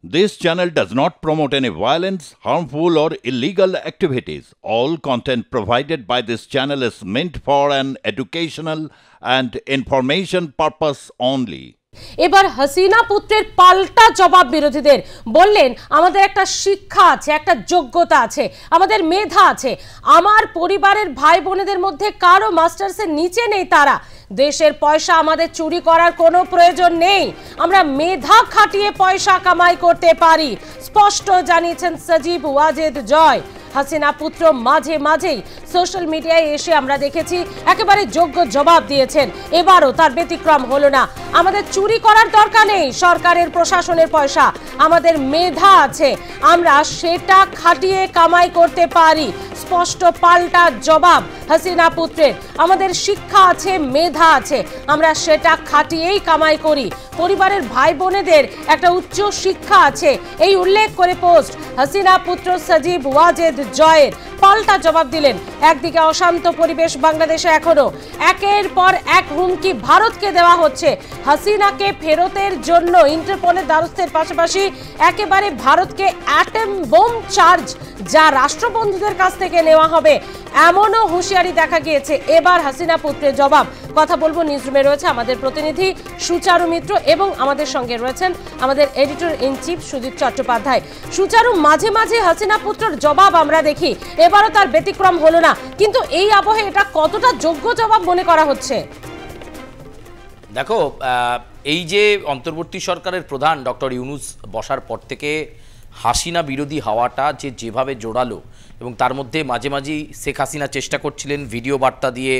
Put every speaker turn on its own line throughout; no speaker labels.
This channel does not promote any violence, harmful, or illegal activities. All content provided by this channel is meant for an educational and information purpose only.
এবার হাসিনা পুত্রের পাল্টা জবাব বিরোধীদের বললেন আমাদের একটা শিক্ষা আছে, একটা যোগ্যতা আছে, আমাদের মেধা আছে। আমার পরিবারের ভাই বোনেদের মধ্যে কারো মাস্টার্সের নিচে নেই, তারা দেশের পয়সা আমাদের চুরি করার কোনো প্রয়োজন নেই, আমরা মেধা খাটিয়ে পয়সা কামাই করতে পারি, স্পষ্ট জানিয়েছেন সজীব ওয়াজেদ জয়। হাসিনা পুত্র মাঝে মাঝেই সোশ্যাল মিডিয়ায় এসে আমরা দেখেছি একেবারে যোগ্য জবাব দিয়েছেন, এবারও তার ব্যতিক্রম হলো না। আমাদের চুরি করার দরকার নেই সরকারের প্রশাসনের পয়সা, আমাদের মেধা আছে, আমরা সেটা খাটিয়ে কামাই করতে পারি, স্পষ্ট পাল্টা জবাব হাসিনা পুত্রের। আমাদের শিক্ষা আছে, মেধা আছে, আমরা সেটা খাটিয়েই কামাই করি, পরিবারের ভাই বোনেদের একটা উচ্চ শিক্ষা আছে, এই উল্লেখ করে পোস্ট হাসিনা পুত্র সজীব ওয়াজেদ জয়ের। পাল্টা জবাব দিলেন, একদিকে অশান্ত পরিবেশ বাংলাদেশে, এখনো একের পর এক হুমকি ভারতকে দেওয়া হচ্ছে, হাসিনাকে ফেরতের জন্য ইন্টারপোলের দ্বারস্থের পাশাপাশি একেবারে ভারতকে অ্যাটম বোম চার্জ যা রাষ্ট্রবন্ধুদের কাছ থেকে নেওয়া হবে এমনও হুঁশিয়ারি দেখা গিয়েছে। এবার হাসিনা পুত্রের জবাব। কথা বলবো, নিউজরুমে রয়েছে আমাদের প্রতিনিধি সুচারু মিত্র এবং আমাদের সঙ্গে রয়েছেন আমাদের editor in chief Sujit Chattopadhyay. সুচারু, মাঝে মাঝে হাসিনা পুত্রের জবাব আমরা দেখি, এবারও তার ব্যতিক্রম হলো না, কিন্তু এই আবহে এটা কতটা যোগ্য জবাব মনে করা হচ্ছে?
দেখো, এই যে অন্তর্বর্তী সরকারের প্রধান ডক্টর ইউনূস বসার পর থেকে হাসিনা বিরোধী হাওয়াটা যেভাবে জোরালো, এবং তার মধ্যে মাঝে মাঝেই শেখ হাসিনা চেষ্টা করছিলেন ভিডিও বার্তা দিয়ে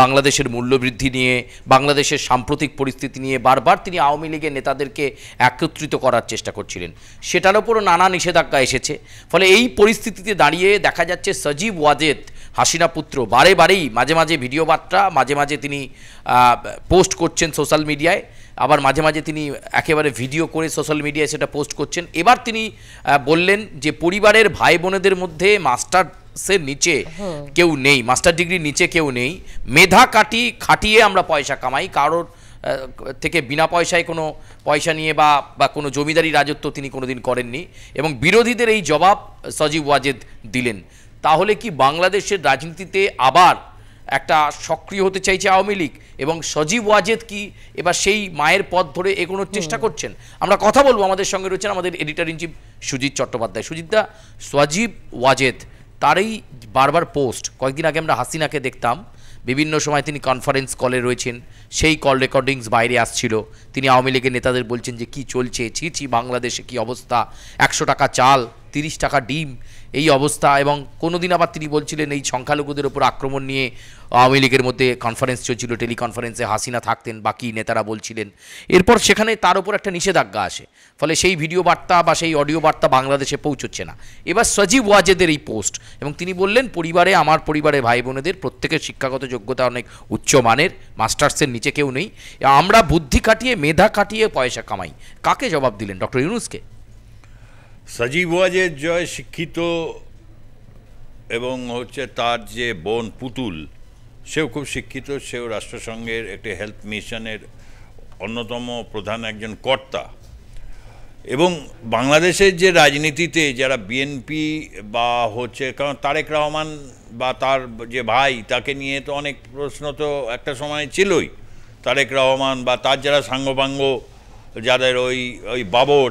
বাংলাদেশের মূল্যবৃদ্ধি নিয়ে, বাংলাদেশের সাম্প্রতিক পরিস্থিতি নিয়ে বারবার তিনি আওয়ামী লীগের নেতাদেরকে একত্রিত করার চেষ্টা করছিলেন, সেটার ওপরও নানা নিষেধাজ্ঞা এসেছে। ফলে এই পরিস্থিতিতে দাঁড়িয়ে দেখা যাচ্ছে সজীব ওয়াজেদ হাসিনা পুত্র বারেই মাঝে মাঝে ভিডিও বার্তা, মাঝে মাঝে তিনি পোস্ট করছেন সোশ্যাল মিডিয়ায়, আবার মাঝে মাঝে তিনি একেবারে ভিডিও করে সোশ্যাল মিডিয়ায় সেটা পোস্ট করছেন। এবার তিনি বললেন যে পরিবারের ভাই বোনেদের মধ্যে মাস্টার্সের নিচে কেউ নেই, মাস্টার ডিগ্রির নিচে কেউ নেই, মেধা খাটিয়ে আমরা পয়সা কামাই, কারোর থেকে বিনা পয়সায় কোনো পয়সা নিয়ে বা কোনো জমিদারি রাজত্ব তিনি কোনোদিন করেননি। এবং বিরোধীদের এই জবাব সজীব ওয়াজেদ দিলেন। তাহলে কি বাংলাদেশের রাজনীতিতে আবার একটা সক্রিয় হতে চাইছে আওয়ামী লীগ, এবং সজীব ওয়াজেদ কি এবার সেই মায়ের পথ ধরে এগোনোর চেষ্টা করছেন? আমরা কথা বলবো, আমাদের সঙ্গে রয়েছেন আমাদের editor in chief Sujit Chattopadhyay. সুজিতদা, সজীব ওয়াজেদ তারই বারবার পোস্ট, কয়েকদিন আগে আমরা হাসিনাকে দেখতাম বিভিন্ন সময় তিনি কনফারেন্স কলে রয়েছেন, সেই কল রেকর্ডিংস বাইরে আসছিল, তিনি আওয়ামী লীগের নেতাদের বলছেন যে কি চলছে, ছি বাংলাদেশে কি অবস্থা, 100 টাকা চাল, 30 টাকা ডিম, এই অবস্থা। এবং কোনো দিন আবার তিনি বলছিলেন এই সংখ্যালঘুদের ওপর আক্রমণ নিয়ে আওয়ামী লীগের মধ্যে কনফারেন্স চলছিল, টেলিকনফারেন্সে হাসিনা থাকতেন, বাকি নেতারা বলছিলেন। এরপর সেখানে তার উপর একটা নিষেধাজ্ঞা আসে, ফলে সেই ভিডিও বার্তা বা সেই অডিও বার্তা বাংলাদেশে পৌঁছচ্ছে না। এবার সজীব ওয়াজেদের এই পোস্ট, এবং তিনি বললেন আমার পরিবারের ভাই বোনেদের প্রত্যেকের শিক্ষাগত যোগ্যতা অনেক উচ্চমানের, মাস্টার্সের নিচে কেউ নেই, আমরা বুদ্ধি খাটিয়ে মেধা খাটিয়ে পয়সা কামাই। কাকে জবাব দিলেন? ডক্টর ইউনূসকে?
সজীব ওয়াজেদ জয় শিক্ষিত, এবং তার যে বোন পুতুল সেও খুব শিক্ষিত, সেও রাষ্ট্রসংঘের একটি হেলথ মিশনের অন্যতম প্রধান একজন কর্তা। এবং বাংলাদেশের যে রাজনীতিতে যারা বিএনপি বা কারণ তারেক রহমান বা তার যে ভাই, তাকে নিয়ে তো অনেক প্রশ্ন তো একটা সময় ছিলই, তারেক রহমান বা তার যারা সাঙ্গপাঙ্গ, যাদের ওই বাবর,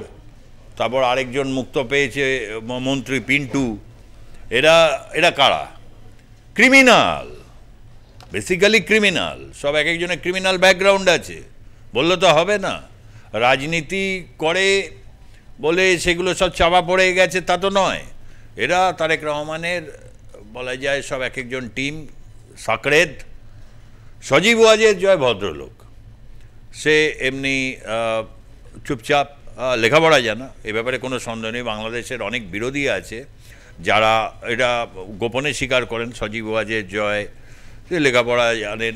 তারপর আরেকজন মুক্ত পেয়েছে মন্ত্রী পিন্টু, এরা কারা? ক্রিমিনাল, বেসিক্যালি ক্রিমিনাল, সব এক একজনের ক্রিমিনাল ব্যাকগ্রাউন্ড আছে, বললে তো হবে না। রাজনীতি করে বলে সেগুলো সব চাপা পড়ে গেছে তা তো নয়, এরা তারেক রহমানের বলা যায় সব এক একজন টিম সাকরেদ। সজীব ওয়াজেদ জয় ভদ্রলোক, সে এমনি চুপচাপ, লেখাপড়া জানা, এ ব্যাপারে কোনো সন্দেহ নেই। বাংলাদেশের অনেক বিরোধী আছে যারা এটা গোপনে স্বীকার করেন। সজীব ওয়াজেদ জয় লেখাপড়া জানেন,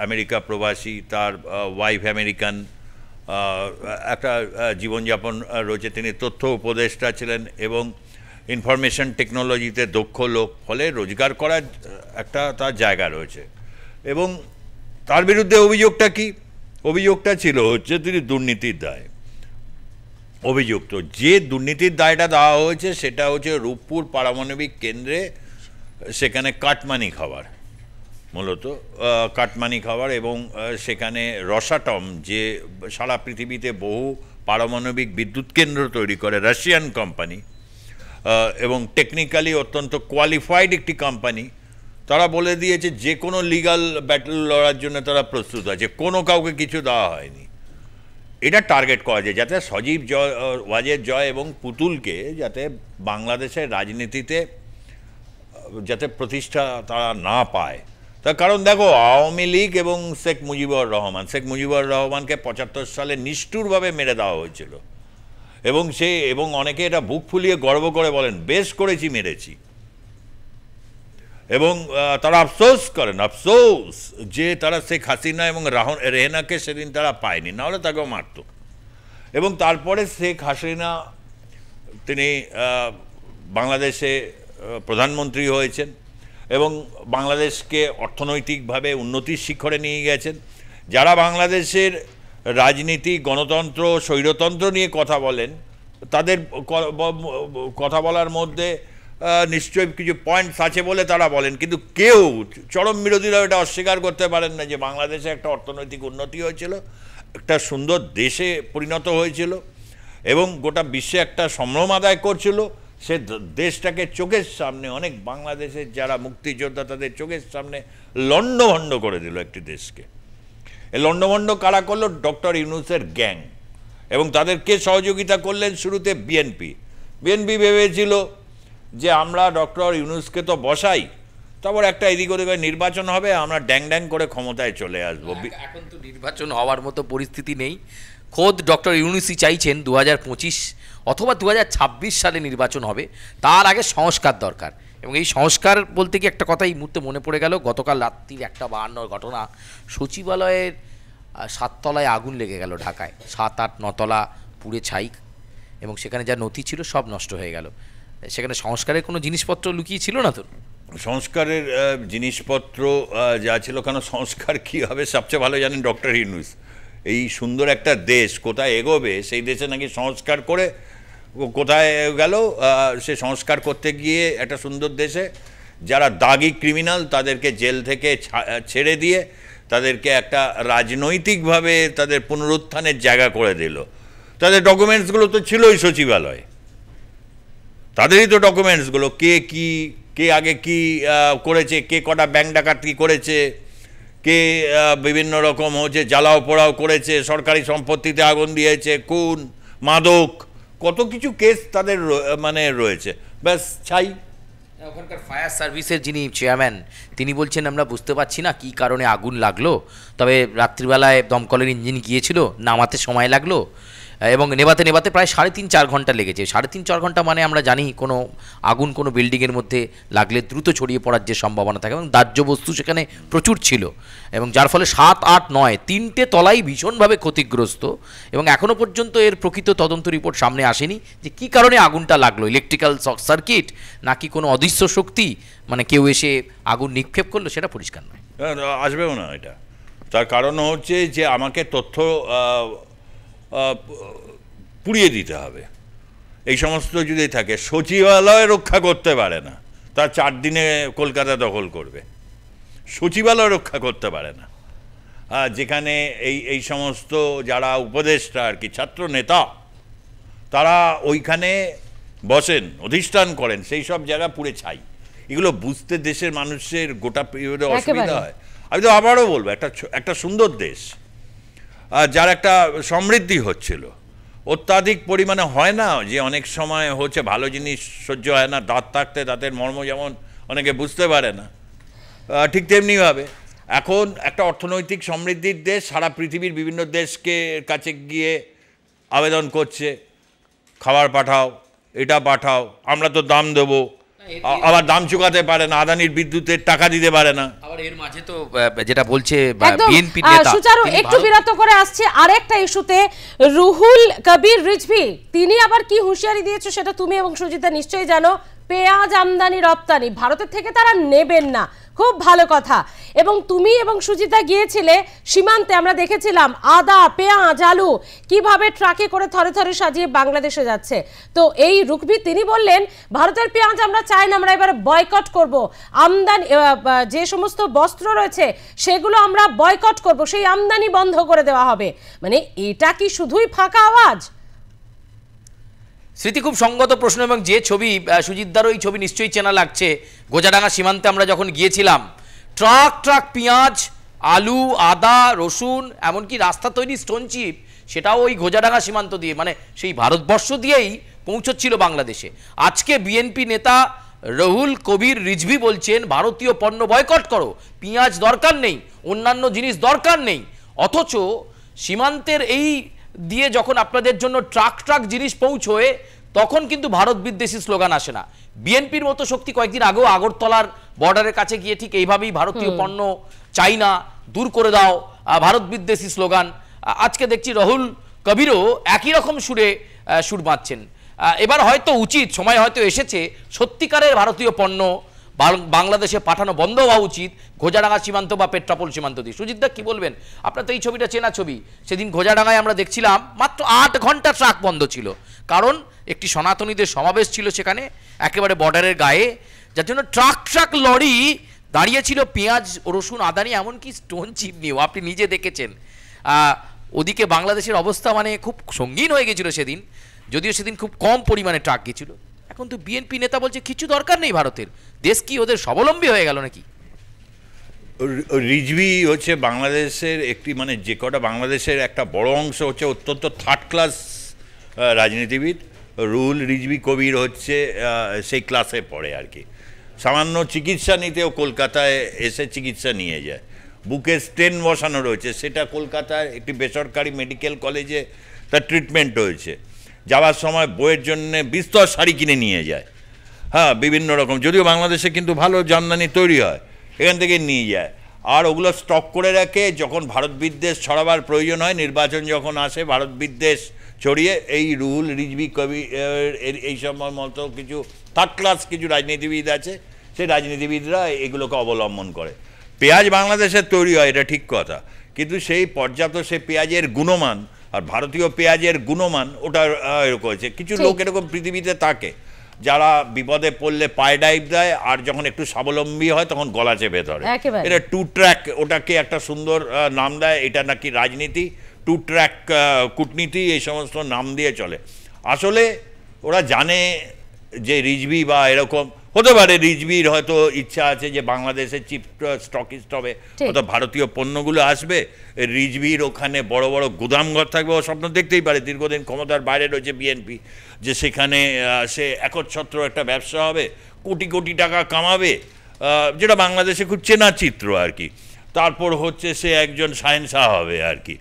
আমেরিকা প্রবাসী, তার ওয়াইফ আমেরিকান, একটা জীবনযাপন রয়েছে, তিনি তথ্য উপদেষ্টা ছিলেন এবং ইনফরমেশন টেকনোলজিতে দক্ষ লোক, ফলে রোজগার করার একটা তার জায়গা রয়েছে। এবং তার বিরুদ্ধে অভিযোগটা কি? অভিযোগটা ছিল তিনি দুর্নীতির দায়, অভিযুক্ত। যে দুর্নীতির দায়টা দেওয়া হয়েছে সেটা হচ্ছে রূপপুর পারমাণবিক কেন্দ্রে সেখানে কাটমানি খাবার, মূলত কাটমানি খাবার, এবং সেখানে রসাটম যে সারা পৃথিবীতে বহু পারমাণবিক বিদ্যুৎ কেন্দ্র তৈরি করে, রাশিয়ান কোম্পানি এবং টেকনিক্যালি অত্যন্ত কোয়ালিফাইড একটি কোম্পানি, তারা বলে দিয়েছে যে কোনো লিগ্যাল ব্যাটল লড়ার জন্য তারা প্রস্তুত আছে, কোনো কাউকে কিছু দেওয়া হয়নি। এটা টার্গেট করা যায় যাতে সজীব জয়, ওয়াজেদ জয় এবং পুতুলকে যাতে বাংলাদেশের রাজনীতিতে যাতে প্রতিষ্ঠা তারা না পায়। তার কারণ দেখো, আওয়ামী লীগ এবং শেখ মুজিবুর রহমানকে ৭৫ সালে নিষ্ঠুরভাবে মেরে দেওয়া হয়েছিল, এবং অনেকে এটা বুক ফুলিয়ে গর্ব করে বলেন বেশ করেছি, মেরেছি, এবং তারা আফসোস করেন যে তারা শেখ হাসিনা এবং রেহেনাকে সেদিন তারা পায়নি, নাহলে তাকেও মারত। এবং তারপরে শেখ হাসিনা তিনি বাংলাদেশে প্রধানমন্ত্রী হয়েছেন এবং বাংলাদেশকে অর্থনৈতিকভাবে উন্নতির শিখরে নিয়ে গেছেন। যারা বাংলাদেশের রাজনীতি, গণতন্ত্র, স্বৈরতন্ত্র নিয়ে কথা বলেন, তাদের কথা বলার মধ্যে নিশ্চয়ই কিছু পয়েন্টস আছে বলে তারা বলেন, কিন্তু কেউ, চরম বিরোধীরা এটা অস্বীকার করতে পারেন না যে বাংলাদেশে একটা অর্থনৈতিক উন্নতি হয়েছিল, একটা সুন্দর দেশে পরিণত হয়েছিল এবং গোটা বিশ্বে একটা সম্ভ্রম আদায় করছিল। সে দেশটাকে চোখের সামনে, অনেক বাংলাদেশের যারা মুক্তিযোদ্ধা তাদের চোখের সামনে লণ্ডভণ্ড করে দিল একটি দেশকে। এই লণ্ডভণ্ড কারা করলো? ডক্টর ইউনূসের গ্যাং, এবং তাদেরকে সহযোগিতা করলেন শুরুতে বিএনপি ভেবেছিল যে আমরা ডক্টর ইউনূসকে তো বসাই, তারপর একটা এদিক ওদিক নির্বাচন হবে, আমরা ড্যাং ড্যাং করে ক্ষমতায় চলে আসবো।
এখন তো নির্বাচন হওয়ার মতো পরিস্থিতি নেই। খোদ ডক্টর ইউনূসই চাইছেন 2025 অথবা 2026 সালে নির্বাচন হবে, তার আগে সংস্কার দরকার। এবং এই সংস্কার বলতে কি একটা কথা এই মুহূর্তে মনে পড়ে গেল, গতকাল রাত্রির 1:52 ঘটনা, সচিবালয়ের 7 তলায় আগুন লেগে গেল ঢাকায়, 7, 8, 9 তলা পুড়ে ছাই, এবং সেখানে যা নথি ছিল সব নষ্ট হয়ে গেল। সেখানে সংস্কারের কোনো জিনিসপত্র লুকিয়ে ছিল না তো?
সংস্কারের জিনিসপত্র যা ছিল, কেন সংস্কার কী হবে সবচেয়ে ভালো জানেন ডক্টর ইউনূস। এই সুন্দর একটা দেশ কোথায় এগোবে, সেই দেশে নাকি সংস্কার করে কোথায় গেল, সে সংস্কার করতে গিয়ে একটা সুন্দর দেশে যারা দাগি ক্রিমিনাল তাদেরকে জেল থেকে ছেড়ে দিয়ে তাদেরকে একটা রাজনৈতিকভাবে তাদের পুনরুত্থানের জায়গা করে দিল। তাদের ডকুমেন্টসগুলো তো ছিলই সচিবালয়ে, তাদেরই তো ডকুমেন্টসগুলো, কে আগে কি করেছে, কে কটা ব্যাংক ডাকাতি করেছে, কে বিভিন্ন রকম হচ্ছে জ্বালাও পোড়াও করেছে, সরকারি সম্পত্তিতে আগুন দিয়েছে, খুন, মাদক, কত কিছু কেস তাদের মানে রয়েছে, ব্যাস ছাই।
ওখানকার ফায়ার সার্ভিসের যিনি চেয়ারম্যান তিনি বলছেন আমরা বুঝতে পারছি না কী কারণে আগুন লাগলো, তবে রাত্রিবেলায় দমকলের ইঞ্জিন গিয়েছিল, নামাতে সময় লাগলো এবং নেভাতে প্রায় 3.5-4 ঘন্টা লেগেছে। 3.5-4 ঘন্টা মানে আমরা জানি কোনো আগুন কোনো বিল্ডিংয়ের মধ্যে লাগলে দ্রুত ছড়িয়ে পড়ার যে সম্ভাবনা থাকে, এবং দাহ্য বস্তু সেখানে প্রচুর ছিল, এবং যার ফলে 7, 8, 9 3টে তলাই ভীষণভাবে ক্ষতিগ্রস্ত। এবং এখনও পর্যন্ত এর প্রকৃত তদন্ত রিপোর্ট সামনে আসেনি যে কী কারণে আগুনটা লাগলো, ইলেকট্রিক্যাল শর্ট সার্কিট নাকি কোনো অদৃশ্য শক্তি, মানে কেউ এসে আগুন নিক্ষেপ করলো, সেটা পরিষ্কার নয়,
আসবেও না এটা। তার কারণ হচ্ছে যে আমাকে তথ্য পুড়িয়ে দিতে হবে, এই সমস্ত যদি থাকে। সচিবালয় রক্ষা করতে পারে না, তার 4 দিনে কলকাতা দখল করবে, সচিবালয় রক্ষা করতে পারে না। যেখানে এই সমস্ত যারা উপদেষ্টা আর কি, ছাত্র নেতা, তারা ওইখানে বসেন, অধিষ্ঠান করেন, সেই সব জায়গা পুড়ে ছাই। এগুলো বুঝতে দেশের মানুষের গোটা পিরিয়ডে অসুবিধা হয়। আমি তো আবারও বলবো, একটা সুন্দর দেশ যার একটা সমৃদ্ধি হচ্ছিল, অত্যাধিক পরিমাণে হয় না যে অনেক সময় হচ্ছে ভালো জিনিস সহ্য হয় না, দাঁত থাকতে দাঁতের মর্ম যেমন অনেকে বুঝতে পারে না, ঠিক তেমনিভাবে এখন একটা অর্থনৈতিক সমৃদ্ধির দেশ সারা পৃথিবীর বিভিন্ন দেশকে কাছে গিয়ে আবেদন করছে, খাবার পাঠাও, এটা পাঠাও, আমরা তো দাম দেবো, আবার দাম চুকাতে পারে না, আদানির বিদ্যুতের টাকা দিতে পারে না।
আবার এর মাঝে তো যেটা বলছে বিএনপি নেতা,
সুচারু একটু বিরত করে আসছে আরেকটা ইস্যুতে, রুহুল কবির রিজভী তিনি আবার কি হুঁশিয়ারি দিয়েছে সেটা তুমি এবং সুজিতা নিশ্চয়ই জানো। পেঁয়াজ আমদানি রপ্তানি ভারতের থেকে তারা নেবেন না, খুব ভালো কথা। এবং তুমি এবং সুজিতা গিয়েছিলে সীমান্তে, আমরা দেখেছিলাম আদা, পেঁয়াজ, আলু কিভাবে ট্রাকে করে থরে থরে সাজিয়ে বাংলাদেশে যাচ্ছে। তো এই রুকবি তিনি বললেন ভারতের পেঁয়াজ আমরা চাই না, আমরা এবার বয়কট করব, আমদানি যে সমস্ত বস্ত্র রয়েছে সেগুলো আমরা বয়কট করব, সেই আমদানি বন্ধ করে দেওয়া হবে। মানে এটা কি শুধুই ফাঁকা আওয়াজ?
স্মৃতি, খুব সঙ্গত প্রশ্ন। এবং যে ছবি, সুজিতদারও এই ছবি নিশ্চয়ই চেনা লাগছে, গোজাডাঙ্গা সীমান্তে আমরা যখন গিয়েছিলাম, ট্রাক ট্রাক পেঁয়াজ, আলু, আদা, রসুন, এমনকি রাস্তা তৈরি স্টোন চিপ, সেটাও ওই গোজাডাঙ্গা সীমান্ত দিয়ে, মানে সেই ভারতবর্ষ দিয়েই পৌঁছচ্ছিল বাংলাদেশে। আজকে বিএনপি নেতা রুহুল কবির রিজভি বলছেন ভারতীয় পণ্য বয়কট করো, পেঁয়াজ দরকার নেই, অন্যান্য জিনিস দরকার নেই। অথচ সীমান্তের এই দিয়ে যখন আপনাদের জন্য ট্রাক ট্রাক জিনিস পৌঁছয়, তখন কিন্তু ভারত বিদ্বেষী স্লোগান আসে না। বিএনপির মতো শক্তি কয়েকদিন আগেও আগরতলার বর্ডারের কাছে গিয়ে ঠিক এইভাবেই ভারতীয় পণ্য চাই না, দূর করে দাও, ভারত বিদ্বেষী স্লোগান। আজকে দেখছি রুহুল কবিরও একই রকম সুর বাঁধছেন। এবার হয়তো উচিত, সময় হয়তো এসেছে সত্যিকারের ভারতীয় পণ্য বাংলাদেশে পাঠানো বন্ধ হওয়া উচিত, ঘোজাডাঙ্গা সীমান্ত বা পেট্রাপোল সীমান্ত দিয়ে। সুজিতদা কি বলবেন? আপনার তো এই ছবিটা চেনা ছবি, সেদিন ঘোজাডাঙ্গায় আমরা দেখছিলাম মাত্র 8 ঘন্টা ট্রাক বন্ধ ছিল, কারণ একটি সনাতনীদের সমাবেশ ছিল সেখানে একেবারে বর্ডারের গায়ে, যার জন্য ট্রাক ট্রাক লরি দাঁড়িয়েছিল পেঁয়াজ, রসুন, আদা নিয়ে, এমনকি স্টোন চিপ নিয়েও। আপনি নিজে দেখেছেন। ওদিকে বাংলাদেশের অবস্থা মানে খুব সঙ্গীন হয়ে গেছিল সেদিন, যদিও সেদিন খুব কম পরিমাণে ট্রাক গেছিল। এখন তো বিএনপি নেতা বলছে কিছু দরকার নেই ভারতের, দেশ কি ওদের স্বাবলম্বী হয়ে গেল নাকি?
রিজভি হচ্ছে বাংলাদেশের একটি, মানে যে কটা বাংলাদেশের একটা বড় অংশ হচ্ছে অত্যন্ত থার্ড ক্লাস রাজনীতিবিদ। রুহুল রিজভি কবির হচ্ছে সেই ক্লাসে পড়ে আর কি। সামান্য চিকিৎসা নিতেও কলকাতায় এসে চিকিৎসা নিয়ে যায়, বুকে স্টেন বসানো রয়েছে, সেটা কলকাতায় একটি বেসরকারি মেডিকেল কলেজে তার ট্রিটমেন্ট হয়েছে। যাওয়ার সময় বইয়ের জন্য বিস্তর শাড়ি কিনে নিয়ে যায়, হ্যাঁ, বিভিন্ন রকম, যদিও বাংলাদেশে কিন্তু ভালো জামদানি তৈরি হয়, এখান থেকে নিয়ে যায়। আর ওগুলো স্টক করে রাখে, যখন ভারত বিদ্বেষ ছড়াবার প্রয়োজন হয়, নির্বাচন যখন আসে, ভারত বিদ্বেষ ছড়িয়ে এই রুহুল রিজভি কবি এই সময় মতো কিছু থার্ড ক্লাস কিছু রাজনীতিবিদ আছে, সেই রাজনীতিবিদরা এগুলোকে অবলম্বন করে। পেঁয়াজ বাংলাদেশের তৈরি হয়, এটা ঠিক কথা, কিন্তু সেই পর্যাপ্ত সেই পেঁয়াজের গুণমান আর ভারতীয় পেঁয়াজের গুণমান ওটা এরকম হয়েছে। কিছু লোক এরকম পৃথিবীতে থাকে যারা বিপদে পড়লে পায়ে ডাইভ দেয়, আর যখন একটু স্বাবলম্বী হয় তখন গলা চেপে ধরে। এটা টু ট্র্যাক, ওটাকে একটা সুন্দর নাম দেয়, এটা নাকি রাজনীতি, টু ট্র্যাক কূটনীতি, এই সমস্ত নাম দিয়ে চলে। আসলে ওরা জানে যে রিজভি বা এরকম হতে পারে, রিজভির হয়তো ইচ্ছা আছে যে বাংলাদেশের চিফ স্টকিস্ট হবে, হয়তো ভারতীয় পণ্যগুলো আসবে, রিজভির ওখানে বড় বড় গুদামঘর থাকবে, ও স্বপ্ন দেখতেই পারে, দীর্ঘদিন ক্ষমতার বাইরে রয়েছে বিএনপি, যে সেখানে সে একচ্ছত্র একটা ব্যবসা হবে, কোটি কোটি টাকা কামাবে, যেটা বাংলাদেশে খুব চেনা চিত্র আর কি। তারপর হচ্ছে সে একজন শাহেনশাহ হবে আর কি।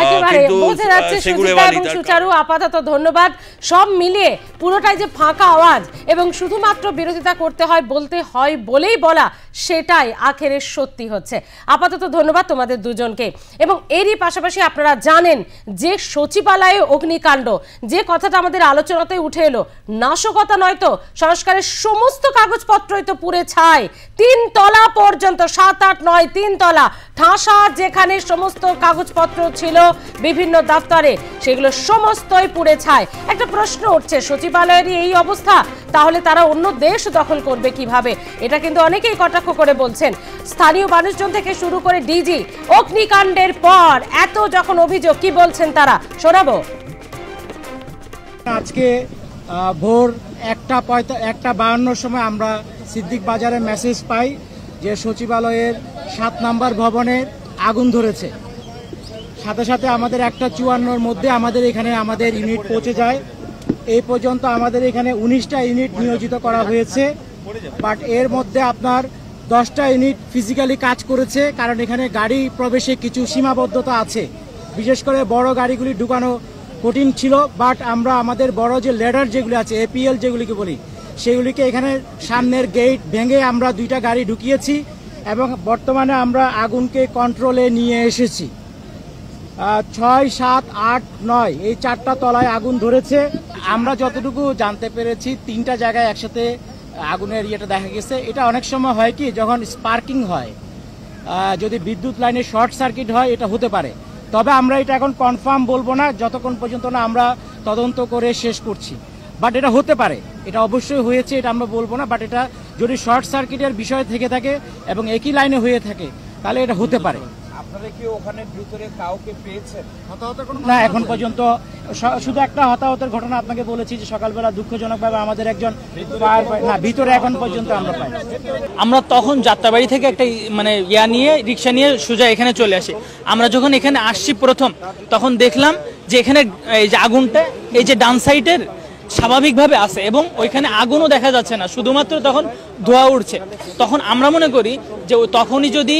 একেবারে বোঝা যাচ্ছে সুচিতা এবং সুচারু, আপাতত ধন্যবাদ। সব মিলিয়ে পুরোটাই যে ফাঁকা আওয়াজ এবং শুধুমাত্র বিরোধিতা করতে হয়, বলতে হয় বলেই বলা, সেটাই আখেরে সত্যি হচ্ছে। আপাতত ধন্যবাদ তোমাদের দুজনকে। এবং এরই পাশাপাশি আপনারা জানেন যে সচিবালয়ে অগ্নিকাণ্ড, যে কথাটা আমাদের আলোচনাতে উঠে এলো, নাশকতা নয় তো, সংস্কারের সমস্ত কাগজপত্রই তো পুড়ে ছাই, 3 তলা পর্যন্ত, 7, 8, 9, 3 তলা ঠাসা, যেখানে সমস্ত কাগজপত্র ছিল বিভিন্ন দপ্তরে, সেগুলো সমস্তই পুড়ে ছাই। একটা প্রশ্ন উঠছে, সচিবালয়েরই এই অবস্থা, তাহলে তারা অন্য দেশ দখল করবে কিভাবে? এটা কিন্তু অনেকেই কটাক্ষ করে বলছেন, স্থানীয় মানুষজন থেকে শুরু করে ডিজি। অগ্নিকাণ্ডের পর এত যখন অভিযোগ, কি বলছেন তারা, শোনাবো।
আজকে ভোর 1:52 সময় আমরা সিদ্দিক বাজারে মেসেজ পাই যে সচিবালয়ের 7 নম্বর ভবনে আগুন ধরেছে। সাথে সাথে আমাদের 1:54 মধ্যে আমাদের এখানে আমাদের ইউনিট পৌঁছে যায়। এই পর্যন্ত আমাদের এখানে 19টা ইউনিট নিয়োজিত করা হয়েছে, বাট এর মধ্যে আপনার 10টা ইউনিট ফিজিক্যালি কাজ করেছে, কারণ এখানে গাড়ি প্রবেশে কিছু সীমাবদ্ধতা আছে, বিশেষ করে বড় গাড়িগুলি ঢুকানো কঠিন ছিল। বাট আমরা আমাদের বড় যে লেডার যেগুলি আছে, এপিএল যেগুলিকে বলি, সেগুলিকে এখানে সামনের গেট ভেঙে আমরা 2টা গাড়ি ঢুকিয়েছি এবং বর্তমানে আমরা আগুনকে কন্ট্রোলে নিয়ে এসেছি। 6, 7, 8, 9 এই 4টা তলায় আগুন ধরেছে। আমরা যতটুকু জানতে পেরেছি 3টা জায়গায় একসাথে আগুনের ইয়েটা দেখা গেছে। এটা অনেক সময় হয় কি, যখন স্পার্কিং হয়, যদি বিদ্যুৎ লাইনে শর্ট সার্কিট হয় এটা হতে পারে। তবে আমরা এটা এখন কনফার্ম বলবো না যতক্ষণ পর্যন্ত না আমরা তদন্ত করে শেষ করছি। বাট এটা হতে পারে, এটা অবশ্যই হয়েছে, এটা আমরা বলবো না। বাট এটা যদি শর্ট সার্কিটের বিষয় থেকে থাকে এবং একই লাইনে হয়ে থাকে তাহলে এটা হতে পারে।
আপনারা কি ওখানে ভিতরে কাউকে পেয়েছেন?
না, এখন পর্যন্ত শুধু একটা হতাহতের ঘটনা আপনাকে বলেছি যে সকালবেলা দুঃখজনকভাবে আমাদের একজন না, ভিতরে এখন পর্যন্ত আমরা পাই।
আমরা তখন যাত্রাবাড়ি থেকে একটা মানে নিয়ে রিক্সা নিয়ে সোজা এখানে চলে আসি। আমরা যখন এখানে আসছি প্রথম, তখন দেখলাম যে এখানে এই যে আগুনটা এই যে ডান সাইডের স্বাভাবিকভাবে আছে এবং ওইখানে আগুনও দেখা যাচ্ছে না, শুধুমাত্র তখন ধোঁয়া উঠছে। তখন আমরা মনে করি যে তখনই যদি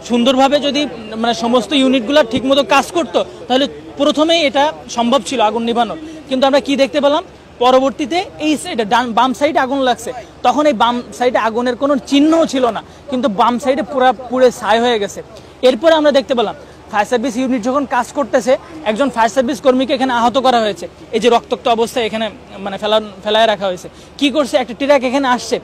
সুন্দরভাবে যদি মানে সমস্ত ইউনিটগুলো ঠিকমতো কাজ করতো তাহলে প্রথমেই এটা সম্ভব ছিল আগুন নিভানোর। কিন্তু আমরা কি দেখতে পেলাম, পরবর্তীতে এই সাইডে বাম সাইডে আগুন লাগছে, তখন এই বাম সাইডে আগুনের কোনো চিহ্নও ছিল না, কিন্তু বাম সাইডে পুরো ছাই হয়ে গেছে। এরপরে আমরা দেখতে পেলাম ফায়ার সার্ভিস ইউনিট যখন কাজ করতেছে, একজন ফায়ার সার্ভিস কর্মীকে এখানে আহত করা হয়েছে। এই যে রক্তাক্ত অবস্থায় এখানে মানে ফেলায় রাখা হয়েছে। কি করছে, একটা ট্রাক এখানে আসছে,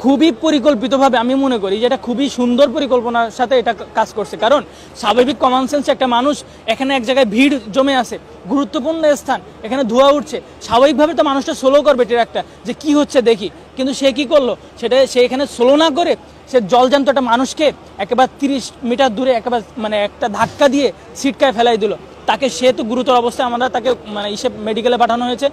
খুবই পরিকল্পিতভাবে আমি মনে করি যে এটা খুবই সুন্দর পরিকল্পনার সাথে এটা কাজ করছে। কারণ স্বাভাবিক কমন সেন্স একটা মানুষ, এখানে এক জায়গায় ভিড় জমে আছে, গুরুত্বপূর্ণ স্থান, এখানে ধোঁয়া উঠছে, স্বাভাবিকভাবে তো মানুষটা স্লো করবে ট্রাকটা, যে কি হচ্ছে দেখি। কিন্তু সে কি করলো, সে এখানে স্লো না করে সে জলজান্ত একটা মানুষকে একেবারে 30 মিটার দূরে একেবারে মানে একটা ধাক্কা দিয়ে ছিটকায় ফেলাই দিল তাকে। সে তো গুরুতর অবস্থায়, আমরা তাকে মানে মেডিকেলে পাঠানো হয়েছে।